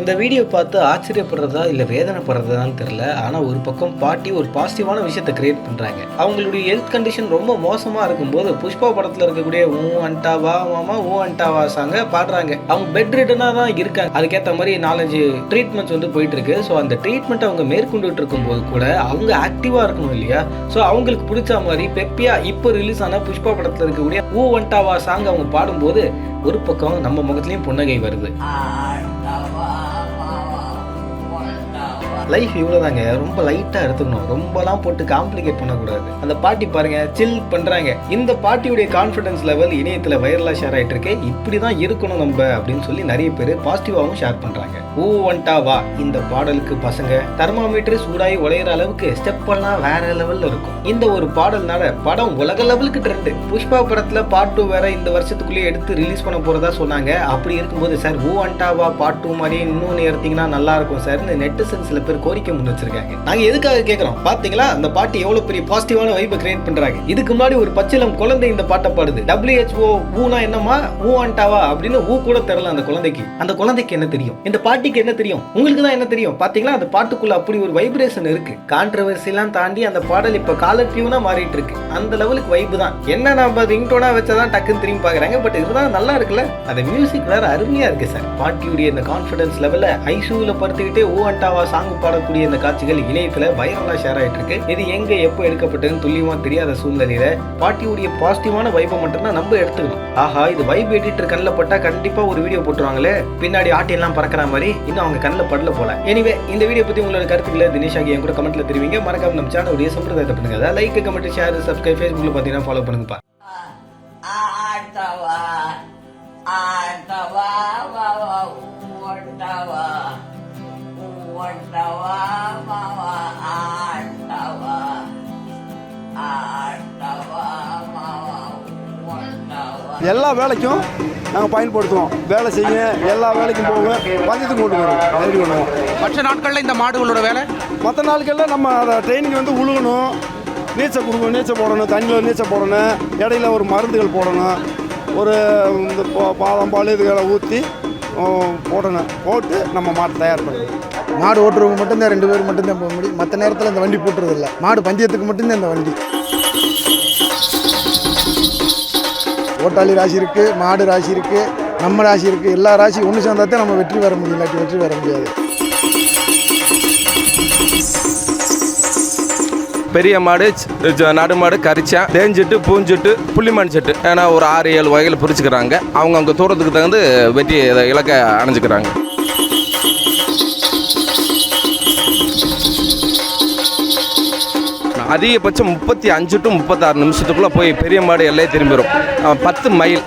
இந்த வீடியோ பார்த்து ஆச்சரியப்படுறதா இல்லை வேதனைப்படுறதான்னு தெரியல. ஆனால் ஒரு பக்கம் பாட்டி ஒரு பாசிட்டிவான விஷயத்தை கிரியேட் பண்ணுறாங்க. அவங்களுடைய ஹெல்த் கண்டிஷன் ரொம்ப மோசமாக இருக்கும்போது புஷ்பா படத்தில் இருக்கக்கூடிய ஊ அண்டாவா மாமா ஊ அண்டாவா சாங்க பாடுறாங்க. அவங்க பெட் ரிட்டனாக தான் இருக்காங்க. அதுக்கேற்ற மாதிரி 4-5 ட்ரீட்மெண்ட்ஸ் வந்து போயிட்டு இருக்கு. ஸோ அந்த ட்ரீட்மெண்ட் அவங்க மேற்கொண்டுட்டு இருக்கும்போது கூட அவங்க ஆக்டிவாக இருக்கணும் இல்லையா? ஸோ அவங்களுக்கு பிடிச்ச மாதிரி பெப்பியா இப்போ ரிலீஸ் ஆன புஷ்பா படத்தில் இருக்கக்கூடிய ஊ அண்டாவா சாங் அவங்க பாடும்போது ஒரு பக்கம் நம்ம முகத்துலையும் புன்னகை வருது. லைஃப் இவ்வளோதாங்க, ரொம்ப லைட்டாக எடுத்துக்கணும், ரொம்பலாம் போட்டு காம்ப்ளிகேட் பண்ணக்கூடாது. அந்த பாட்டி பாருங்க சில் பண்ணுறாங்க. இந்த பாட்டியுடைய கான்ஃபிடன்ஸ் லெவல் இணையத்தில் வைரலாக ஷேர் ஆகிட்டு இருக்கு. இப்படி தான் இருக்கணும் நம்ம அப்படின்னு சொல்லி நிறைய பேர் பாசிட்டிவாகவும் ஷேர் பண்ணுறாங்க. ஊ வண்டா வா இந்த பாடலுக்கு பசங்க தெர்மாமீட்டர் சூடாகி உடையிற அளவுக்கு ஸ்டெப் எல்லாம் வேற லெவலில் இருக்கும். இந்த ஒரு பாடல்னால படம் உலக லெவலுக்கு ட்ரெண்டு. புஷ்பா படத்தில் பார்ட் 2 வேற இந்த வருஷத்துக்குள்ளேயே எடுத்து ரிலீஸ் பண்ண போகிறதா சொன்னாங்க. அப்படி இருக்கும்போது சார் ஊ வண்டா வா பார்ட் 2 மாதிரி இன்னொன்று எடுத்தீங்கன்னா நல்லா இருக்கும் சார் நெட்டிசன் சில பேர் கோரிக்கை முன் வச்சிருக்காங்க. நாங்க எதுக்காக கேட்கிறோம் பாத்தீங்களா? அந்த பாட்டி எவ்வளவு பெரிய பாசிட்டிவான வைபை கிரியேட் பண்றாங்க. இதுக்கு முன்னாடி ஒரு பச்சிலம் குழந்தை இந்த பாட்டை பாடுது. WHO ஊனா என்னமா ஊ அண்டாவா அப்படின்னு ஊ கூட தெரியல அந்த குழந்தைக்கு. அந்த குழந்தைக்கு என்ன தெரியும்? இந்த பாட்டிக்கு என்ன தெரியும்? உங்களுக்கு தான் என்ன தெரியும்? பாத்தீங்களா அந்த பாட்டுக்குள்ள அப்படி ஒரு வைப்ரேஷன் இருக்கு. கான்ட்ரவர்சி எல்லாம் தாண்டி அந்த பாடல் இப்ப காலர் டியூனா மாறிட்டு இருக்கு. அந்த லெவலுக்கு வைப் தான். என்ன நம்ம ரிங்டோனா வச்சதான் டக்குன்னு திரும்பி பாக்குறாங்க. பட் இதுதான் நல்லா இருக்குல்ல. அந்த மியூசிக் வேற அருமையா இருக்கு சார். பாட்டியுடைய இந்த கான்பிடன்ஸ் லெவல்ல ஐசூல படுத்துக்கிட்டே ஊ அண்டாவா சாங் பாடக்கூடிய இந்த காட்சிகள் இணையத்துல வைரலா ஷேர் ஆயிட்டு இருக்கு. இது எங்க எப்போ எடுக்கப்பட்டதுன்னு துல்லியமா தெரியாத சூழ்நிலையில பாட்டியுடைய பாசிட்டிவான வைபை மட்டும்தான் நம்ம எடுத்துக்கணும். ஆஹா இது வைப் எடிட்டர் கண்ணில் பட்டா கண்டிப்பா ஒரு வீடியோ போட்டுருவாங்களே, பின்னாடி ஆட்டி எல்லாம் பறக்கிற மாதிரி, இன்னும் அவங்க கண்ணில் படல போல. எனிவே இந்த வீடியோ பத்தி உங்களோட கருத்துக்களை தினேஷ் ஆகிய கூட கமெண்ட்ல தெரிவிங்க. மறக்காம நம்ம சேனலுடைய சம்பிரதாயத்தை பண்ணுங்க. அதாவது லைக் கமெண்ட் ஷேர் சப்ஸ்கிரைப் ஃபேஸ்புக்ல பாத்தீங்கன்னா ஃபாலோ பண்ணுங்கப்பா. எல்லா வேலைக்கும் நாங்கள் பயன்படுத்துவோம். வேலை செய்ய எல்லா வேலைக்கும் போக பஞ்சத்துக்கு கொண்டு வரோம். ரெடி பண்ணுவோம். மற்ற நாட்களில் இந்த மாடுகளோட வேலை மற்ற நாட்களில் நம்ம அதை ட்ரைனிங் வந்து உழுகணும், நீச்சல் கொடுக்கணும், நீச்சல் போடணும், தண்ணியில் நீச்சல் போடணும், இடையில ஒரு மருந்துகள் போடணும், ஒரு இந்த பாதாம் பால் இதுகளை ஊற்றி போடணும். போட்டு நம்ம மாட்டை தயார் பண்ணணும். மாடு ஓட்டுறவங்க மட்டும்தான் 2 பேர் மட்டும்தான் போக முடியும். மற்ற நேரத்தில் இந்த வண்டி போட்டுறதில்ல. மாடு பந்தயத்துக்கு மட்டும்தான் இந்த வண்டி. ஓட்டாளி ராசி இருக்குது, மாடு ராசி இருக்குது, நம்ம ராசி இருக்குது. எல்லா ராசி ஒன்று சேர்ந்தால் தான் நம்ம வெற்றி பெற முடியும். இல்லாட்டி வெற்றி பெற முடியாது. பெரிய மாடு நடு மாடு கரிச்சா தேஞ்சிட்டு பூஞ்சிட்டு புள்ளிமான் செட்டு ஏன்னா ஒரு 6-7 வகையில் பிரிச்சுக்கிறாங்க. அவங்க தூரத்துக்கு தகுந்து வெற்றி இலக்கை அணைஞ்சிக்கிறாங்க. அதிகபட்சம் 35 to 36 நிமிஷத்துக்குள்ளே போய் பெரிய மாடு எல்லையே திரும்பிடும். 10 மைல்